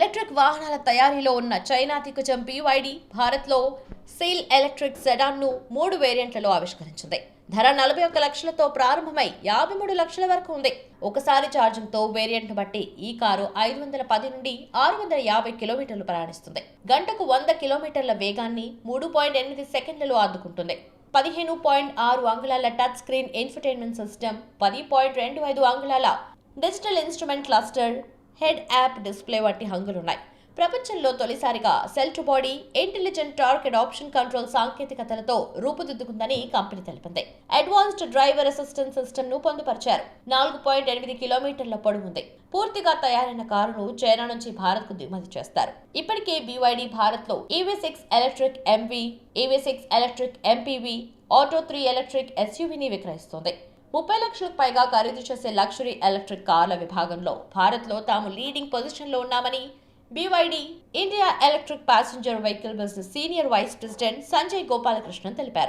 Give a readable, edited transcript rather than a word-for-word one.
Electric వాహనాల తయారీలో ఉన్న చైనా దిగ్గజం BYD భారత్లో సీల్ ఎలక్ట్రిక్ సెడాన్ను 3 వేరియంట్లలో ఆవిష్కరించింది. ధర 41 లక్షలతో ప్రారంభమై 53 లక్షల వరకు ఉంది. ఒకసారి ఛార్జింగ్తో వేరియంట్ను బట్టి ఈ కారు 510 నుండి 650 కిలోమీటర్లు ప్రయాణిస్తుంది. గంటకు 100 కిలోమీటర్ల వేగాన్ని 3.8 సెకండ్లలో అందుకుంటుంది. 15.6 అంగుళాల టచ్ స్క్రీన్ ఇన్ఫోటైన్మెంట్ సిస్టమ్, 10.25 అంగుళాల digital instrument cluster, head up display వంటి హంగులున్నాయి. ప్రపంచంలో తొలిసారిగా cell to body intelligent torque adaption control సాంకేతికతలతో రూపుదిద్దుకుందని కంపెనీ తెలిపింది. అడ్వాన్స్డ్ డ్రైవర్ అసిస్టెంట్ సిస్టమ్ ను పొందుపరిచారు. 4.8 కిలోమీటర్ల పొడవుంది. పూర్తిగా తయారైన కారును చైనా నుంచి భారత్ కు దిగుమతి చేస్తారు. ఇప్పటికే BYD భారత్ లో EV6 electric MV, EV6 electric MPV, Atto 3 electric SUVని విక్రయిస్తోంది. 30 లక్షలకు పైగా ఖరీదు చేసే లగ్జరీ ఎలక్ట్రిక్ కార్ల విభాగంలో భారత్లో తాము లీడింగ్ పొజిషన్లో ఉన్నామని BYD India electric passenger vehicle business senior vice president Sanjay Gopalakrishnan తెలిపారు.